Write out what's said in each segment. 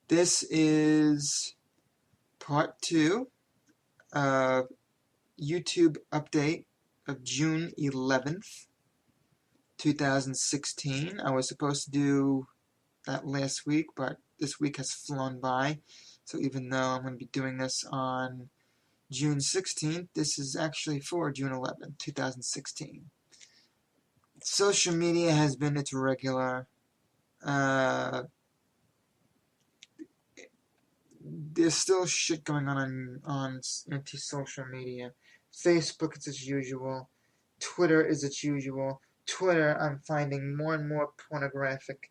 This is part 2 of YouTube update of June 11th, 2016. I was supposed to do that last week, but this week has flown by. So even though I'm going to be doing this on June 16th, this is actually for June 11th, 2016. Social media has been its regular. There's still shit going on anti-social media. Facebook is as usual. Twitter is as usual. Twitter, I'm finding more and more pornographic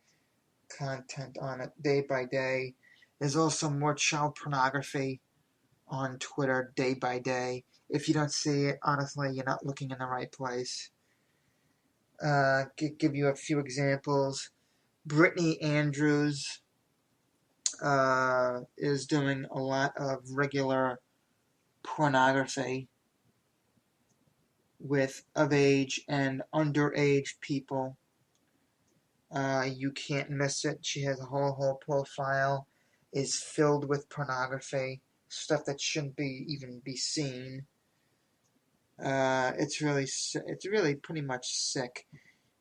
content on it day by day. There's also more child pornography on Twitter day by day. If you don't see it, honestly, you're not looking in the right place. Give you a few examples. Brittany Andrews is doing a lot of regular pornography with of-age and underage people. You can't miss it. She has a whole profile is filled with pornography, stuff that shouldn't even be seen. It's really pretty much sick.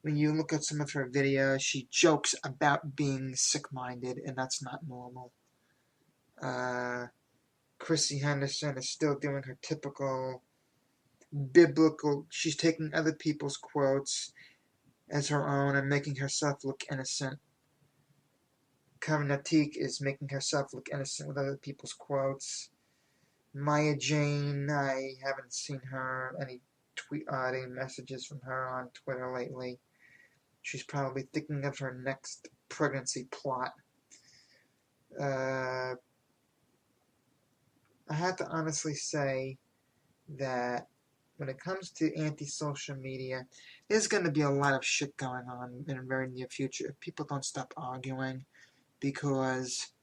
When you look at some of her videos, she jokes about being sick-minded, and that's not normal. Chrissy Henderson is still doing her typical biblical. She's taking other people's quotes as her own and making herself look innocent. Kavnatik is making herself look innocent with other people's quotes. Maya Jane, I haven't seen any messages from her on Twitter lately. She's probably thinking of her next pregnancy plot. I have to honestly say that when it comes to anti-social media, there's going to be a lot of shit going on in the very near future if people don't stop arguing, because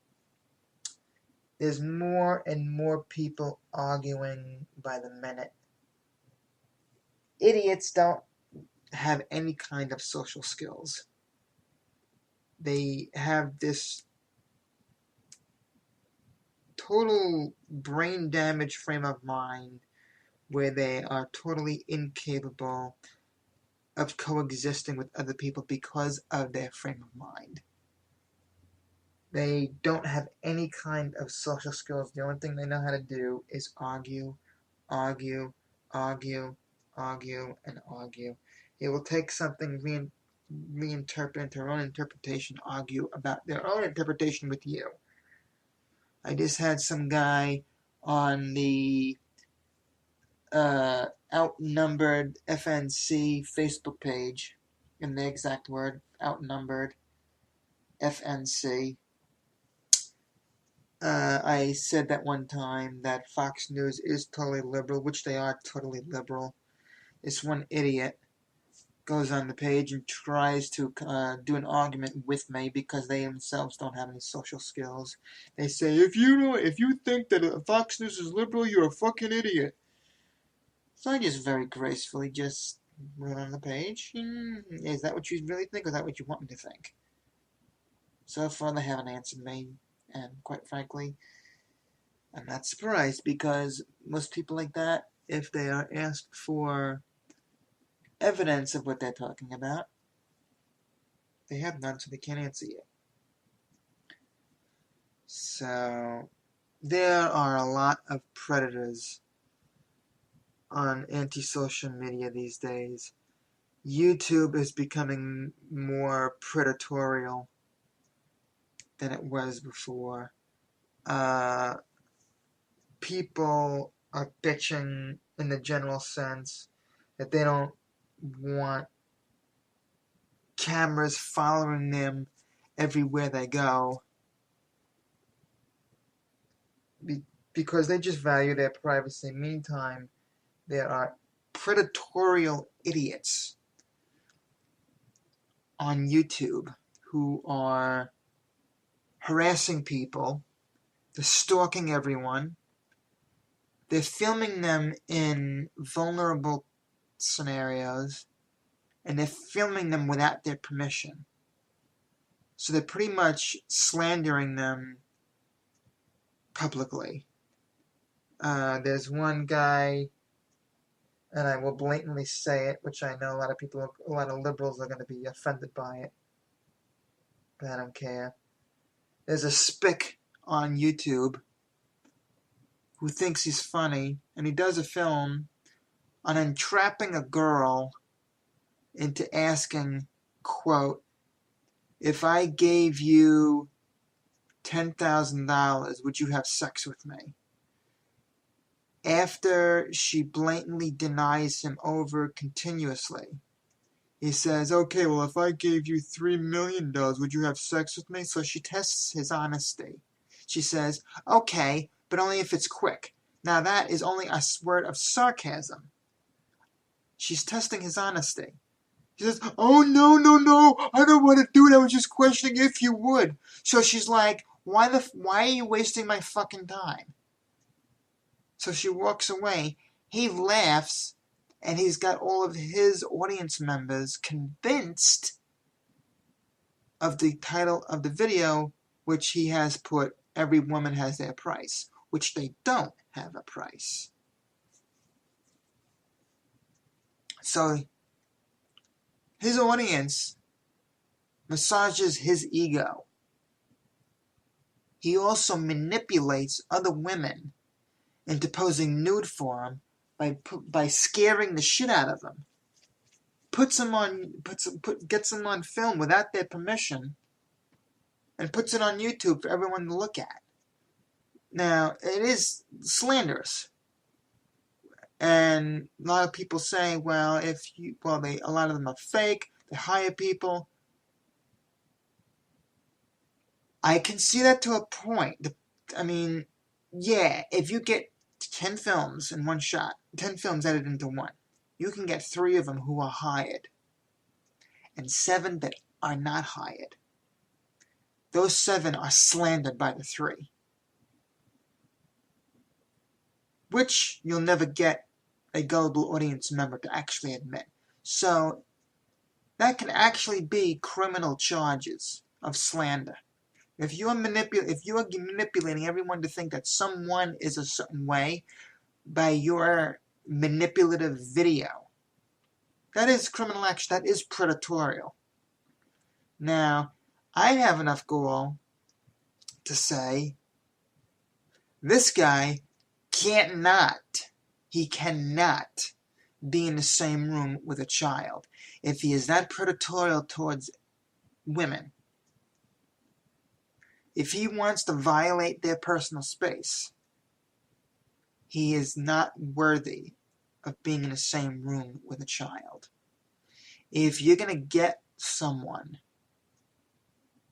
there's more and more people arguing by the minute. Idiots don't have any kind of social skills. They have this total brain damage frame of mind where they are totally incapable of coexisting with other people because of their frame of mind. They don't have any kind of social skills. The only thing they know how to do is argue, argue, argue, argue, and argue. It will take something, reinterpret into their own interpretation, argue about their own interpretation with you. I just had some guy on the Outnumbered FNC Facebook page, in the exact word, Outnumbered FNC. I said that one time that Fox News is totally liberal, which they are totally liberal. This one idiot goes on the page and tries to do an argument with me because they themselves don't have any social skills. They say, if you think that Fox News is liberal, you're a fucking idiot. So I just very gracefully just wrote on the page, is that what you really think, or is that what you want me to think? So far they haven't answered me, and quite frankly, I'm not surprised, because most people like that, if they are asked for evidence of what they're talking about, they have none, so they can't answer you. So there are a lot of predators on anti-social media these days. YouTube is becoming more predatorial than it was before. People are bitching in the general sense that they don't want cameras following them everywhere they go, because they just value their privacy. Meantime, there are predatorial idiots on YouTube who are harassing people, they're stalking everyone, they're filming them in vulnerable scenarios, and they're filming them without their permission. So they're pretty much slandering them publicly. There's one guy, and I will blatantly say it, which I know a lot of liberals are going to be offended by it, but I don't care. There's a spick on YouTube who thinks he's funny, and he does a film on entrapping a girl into asking, quote, if I gave you $10,000, would you have sex with me? After she blatantly denies him over continuously, he says, okay, well, if I gave you $3 million, would you have sex with me? So she tests his honesty. She says, okay, but only if it's quick. Now that is only a word of sarcasm. She's testing his honesty. She says, oh, no, I don't want to do it. I was just questioning if you would. So she's like, why are you wasting my fucking time? So she walks away. He laughs, and he's got all of his audience members convinced of the title of the video, which he has put, Every Woman Has Their Price, which they don't have a price. So his audience massages his ego. He also manipulates other women into posing nude for him by scaring the shit out of them. Gets them on film without their permission, and puts it on YouTube for everyone to look at. Now, it is slanderous, and a lot of people say, well, a lot of them are fake. They hire people. I can see that to a point. If you get 10 films in one shot, 10 films edited into one, you can get 3 of them who are hired, and 7 that are not hired. Those 7 are slandered by the 3, which you'll never get a gullible audience member to actually admit. So that can actually be criminal charges of slander. If you are manipulating everyone to think that someone is a certain way by your manipulative video, that is criminal action. That is predatorial. Now, I have enough gall to say this guy cannot be in the same room with a child. If he is that predatorial towards women, if he wants to violate their personal space, he is not worthy of being in the same room with a child. If you're going to get someone,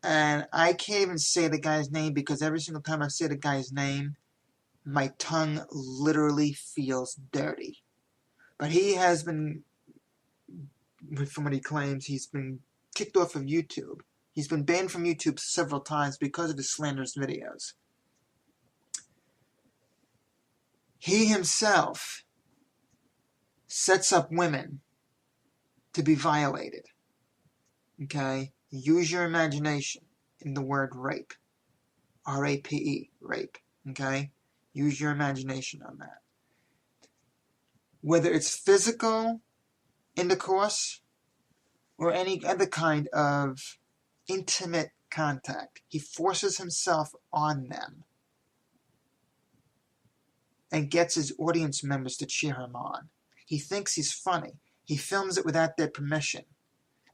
and I can't even say the guy's name because every single time I say the guy's name, my tongue literally feels dirty. But he has been, from what he claims, he's been kicked off of YouTube. He's been banned from YouTube several times because of his slanderous videos. He himself sets up women to be violated. Okay? Use your imagination in the word rape. R-A-P-E, rape. Okay? Use your imagination on that. Whether it's physical intercourse or any other kind of intimate contact, he forces himself on them and gets his audience members to cheer him on. He thinks he's funny. He films it without their permission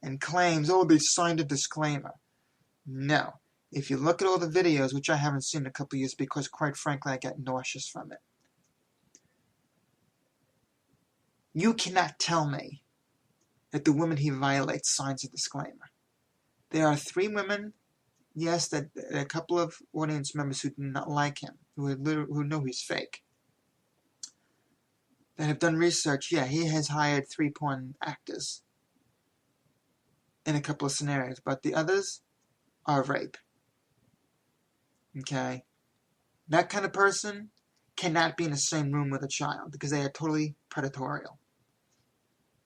and claims, oh, they signed a disclaimer. No. If you look at all the videos, which I haven't seen in a couple of years because, quite frankly, I get nauseous from it, you cannot tell me that the woman he violates signs a disclaimer. There are 3 women, yes, that a couple of audience members who do not like him, who know he's fake, that have done research. Yeah, he has hired 3 porn actors in a couple of scenarios, but the others are rape. Okay? That kind of person cannot be in the same room with a child because they are totally predatorial.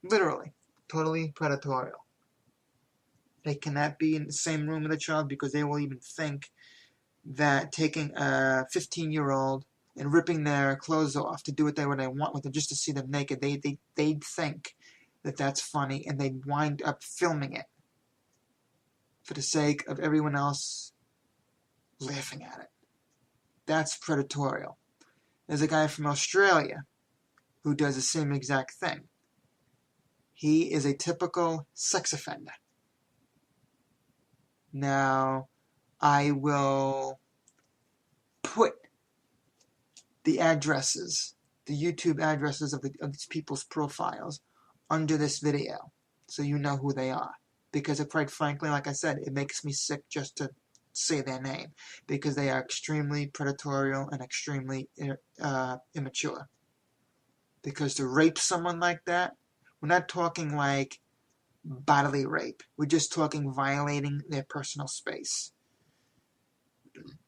Literally, totally predatorial. They cannot be in the same room with a child because they will even think that taking a 15-year-old and ripping their clothes off to do what they want with them just to see them naked, they'd think that that's funny, and they'd wind up filming it for the sake of everyone else laughing at it. That's predatorial. There's a guy from Australia who does the same exact thing. He is a typical sex offender. Now, I will put the addresses, the YouTube addresses of these people's profiles under this video, so you know who they are. Because quite frankly, like I said, it makes me sick just to say their name, because they are extremely predatory and extremely immature. Because to rape someone like that, we're not talking like bodily rape. We're just talking violating their personal space.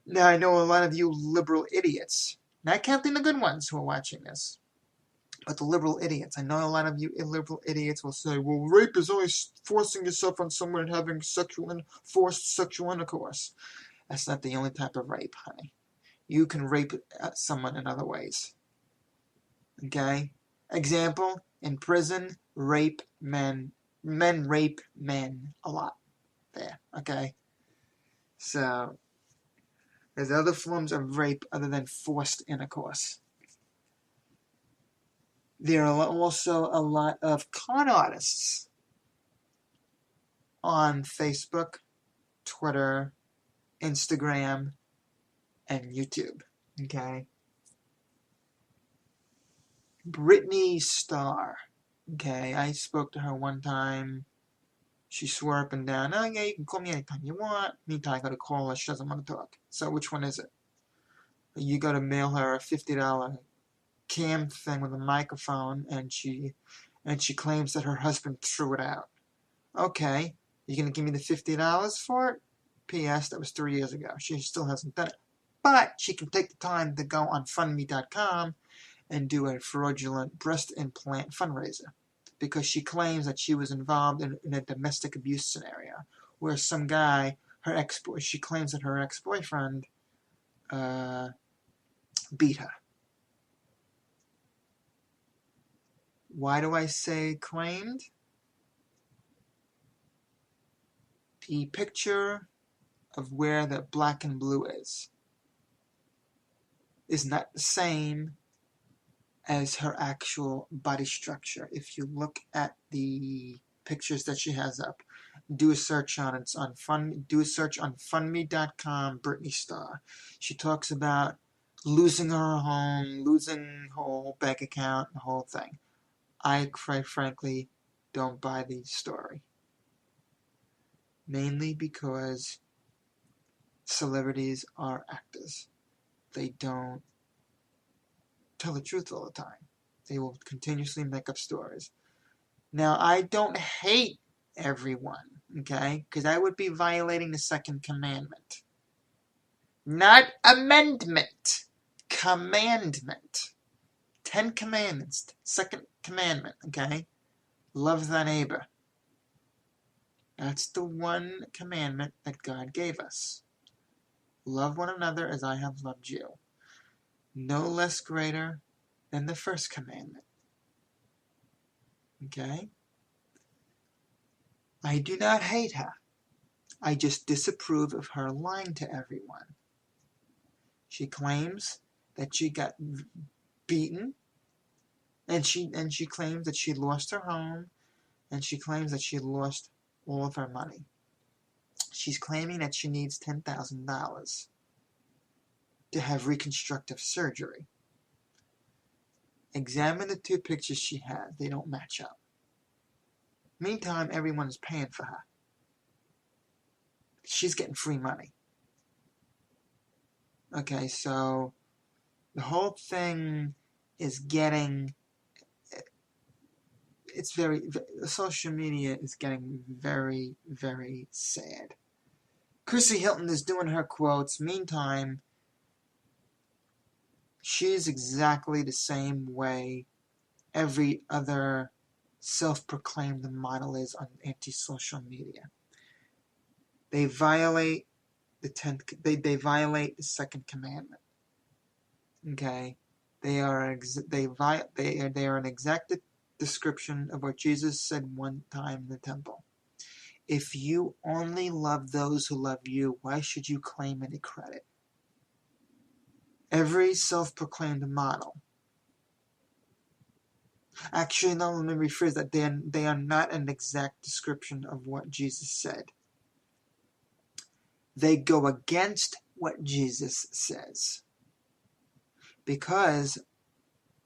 Now, I know a lot of you liberal idiots, not counting the good ones who are watching this, but the liberal idiots. I know a lot of you illiberal idiots will say, well, rape is only forcing yourself on someone and having forced sexual intercourse. That's not the only type of rape, honey. You can rape someone in other ways. Okay? Example, in prison, rape men. Men rape men a lot there. Okay? So, there's other forms of rape other than forced intercourse. There are also a lot of con artists on Facebook, Twitter, Instagram, and YouTube. Okay? Britney Starr. Okay, I spoke to her one time. She swore up and down, oh yeah, you can call me anytime you want. Meantime, I gotta call her, she doesn't want to talk. So which one is it? You gotta mail her a $50 cam thing with a microphone, and she claims that her husband threw it out. Okay, you gonna give me the $50 for it? P.S. That was 3 years ago. She still hasn't done it. But she can take the time to go on fundme.com and do a fraudulent breast implant fundraiser, because she claims that she was involved in a domestic abuse scenario where some guy, she claims that her ex-boyfriend beat her. Why do I say claimed? The picture of where the black and blue is not the same as her actual body structure. If you look at the pictures that she has up, do a search on it. Do a search on fundme.com, Britney Starr. She talks about losing her home, losing her whole bank account, the whole thing. I, quite frankly, don't buy the story. Mainly because celebrities are actors. They don't tell the truth all the time. They will continuously make up stories. Now, I don't hate everyone, okay? Because I would be violating the second commandment. Not amendment. Commandment. 10 commandments. Second commandment, okay? Love thy neighbor. That's the one commandment that God gave us. Love one another as I have loved you. No less greater than the first commandment. Okay? I do not hate her. I just disapprove of her lying to everyone. She claims that she got beaten, and she claims that she lost her home, and she claims that she lost all of her money. She's claiming that she needs $10,000 to have reconstructive surgery. Examine the two pictures she has. They don't match up. Meantime, everyone is paying for her. She's getting free money. Okay, so the whole thing is getting... social media is getting very, very sad. Chrissy Hilton is doing her quotes. Meantime, she's exactly the same way every other self-proclaimed model is on antisocial media. They violate they violate the second commandment. Okay, they are an exact description of what Jesus said one time in the temple. If you only love those who love you, why should you claim any credit? Every self-proclaimed model. Actually, no, let me rephrase that. They are not an exact description of what Jesus said. They go against what Jesus says. Because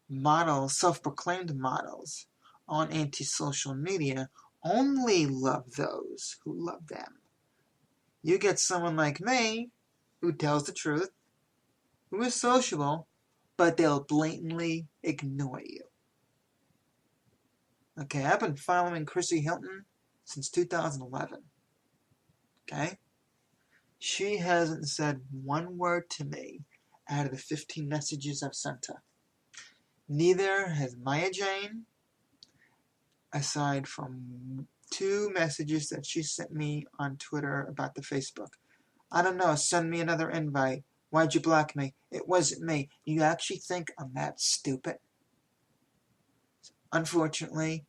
models, self-proclaimed models on antisocial media only love those who love them. You get someone like me who tells the truth, who is sociable, but they'll blatantly ignore you. Okay, I've been following Chrissy Hilton since 2011. Okay? She hasn't said one word to me out of the 15 messages I've sent her. Neither has Maya Jane, aside from 2 messages that she sent me on Twitter about the Facebook. I don't know, send me another invite. Why'd you block me? It wasn't me. You actually think I'm that stupid? Unfortunately,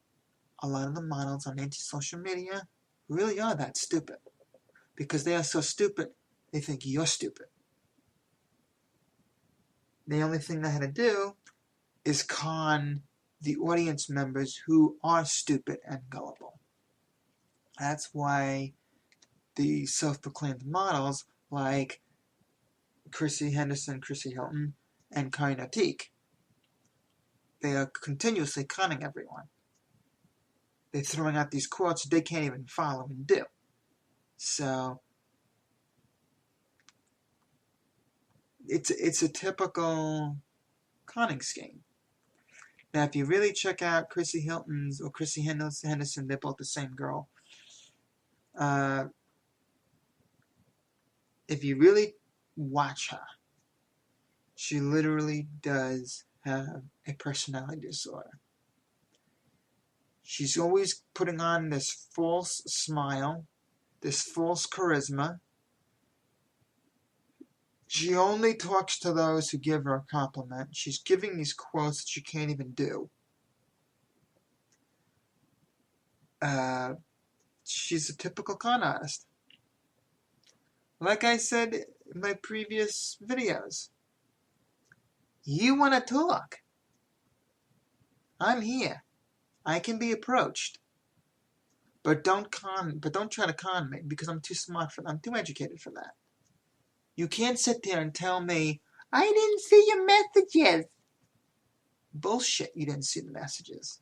a lot of the models on anti-social media really are that stupid. Because they are so stupid, they think you're stupid. The only thing they had to do is con the audience members who are stupid and gullible. That's why the self-proclaimed models like Chrissy Henderson, Chrissy Hilton, and Karina Teak, they are continuously conning everyone. They're throwing out these quotes they can't even follow and do. So it's a typical conning scheme. Now, if you really check out Chrissy Hilton's or Chrissy Henderson, they're both the same girl. If you really watch her, she literally does have a personality disorder. She's always putting on this false smile, this false charisma. She only talks to those who give her a compliment. She's giving these quotes that she can't even do. She's a typical con artist. Like I said in my previous videos, you want to talk. I'm here. I can be approached. But don't try to con me because I'm too smart for that. I'm too educated for that. You can't sit there and tell me, I didn't see your messages. Bullshit, you didn't see the messages.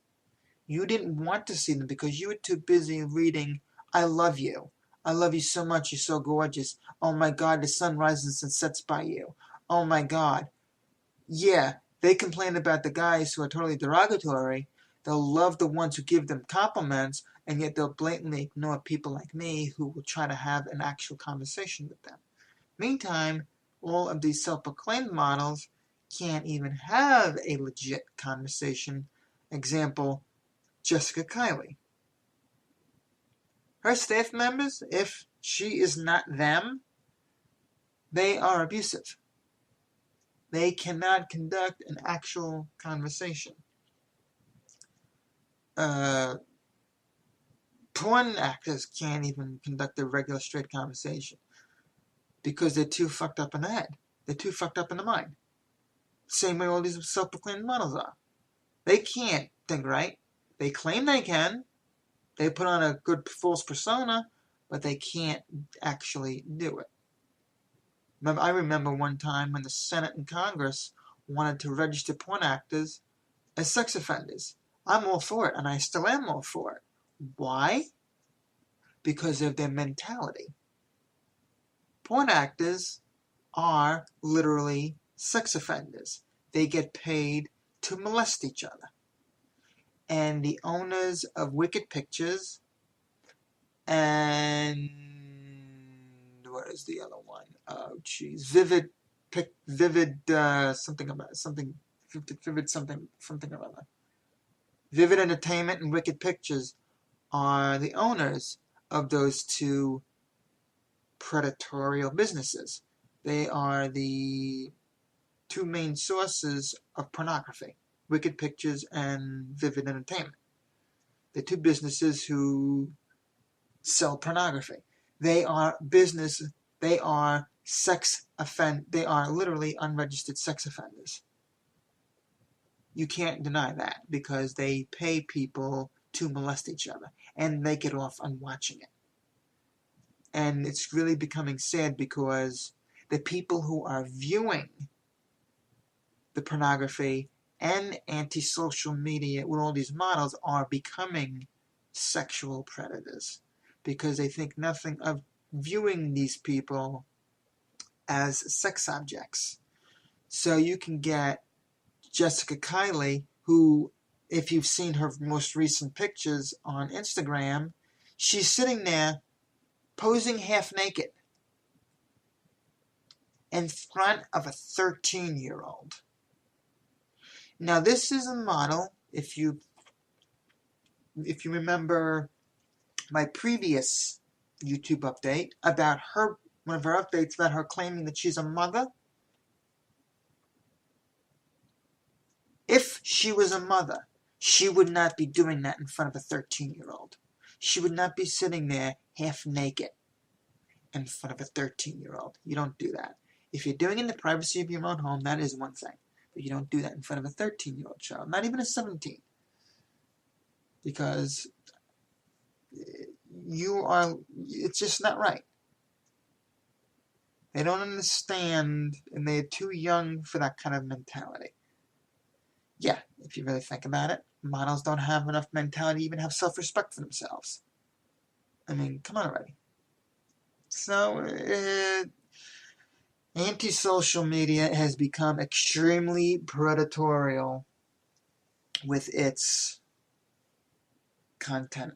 You didn't want to see them because you were too busy reading, I love you. I love you so much, you're so gorgeous. Oh my God, the sun rises and sets by you. Oh my God. Yeah, they complain about the guys who are totally derogatory. They'll love the ones who give them compliments, and yet they'll blatantly ignore people like me who will try to have an actual conversation with them. Meantime, all of these self-proclaimed models can't even have a legit conversation. Example, Jessica Kiley. Her staff members, if she is not them, they are abusive. They cannot conduct an actual conversation. Porn actors can't even conduct a regular straight conversation because they're too fucked up in the head. They're too fucked up in the mind. Same way all these self-proclaimed models are. They can't think right. They claim they can. They put on a good false persona, but they can't actually do it. I remember one time when the Senate and Congress wanted to register porn actors as sex offenders. I'm all for it, and I still am all for it. Why? Because of their mentality. Porn actors are literally sex offenders. They get paid to molest each other. And the owners of Wicked Pictures and what is the other one? Oh, jeez, Vivid something or other. Vivid Entertainment and Wicked Pictures are the owners of those 2 predatorial businesses. They are the two main sources of pornography: Wicked Pictures and Vivid Entertainment. They're two businesses who sell pornography. They are they are they are literally unregistered sex offenders. You can't deny that because they pay people to molest each other and they get off on watching it. And it's really becoming sad because the people who are viewing the pornography and anti-social media with all these models are becoming sexual predators because they think nothing of viewing these people as sex objects. So you can get Jessica Kiley, who, if you've seen her most recent pictures on Instagram, she's sitting there posing half naked in front of a 13-year-old. Now, this is a model, if you remember my previous YouTube update about her, one of her updates about her claiming that she's a mother. If she was a mother, she would not be doing that in front of a 13-year-old. She would not be sitting there half naked in front of a 13-year-old. You don't do that. If you're doing it in the privacy of your own home, that is one thing. But you don't do that in front of a 13-year-old child, not even a 17. Because it's just not right. They don't understand, and they're too young for that kind of mentality. Yeah, if you really think about it, models don't have enough mentality to even have self-respect for themselves. I mean, come on already. So, anti-social media has become extremely predatorial with its content.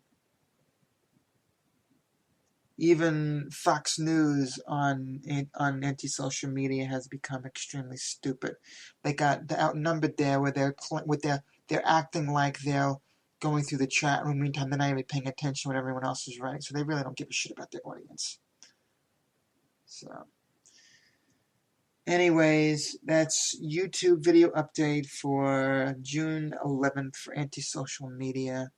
Even Fox News on anti-social media has become extremely stupid. They got outnumbered there, where they're acting like they're going through the chat room. Meantime, they're not even paying attention to what everyone else is writing, so they really don't give a shit about their audience. So, anyways, that's YouTube video update for June 11th for anti-social media.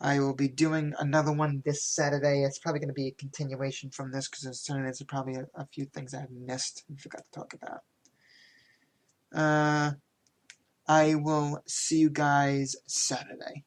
I will be doing another one this Saturday. It's probably going to be a continuation from this because there's probably a few things I have missed and forgot to talk about. I will see you guys Saturday.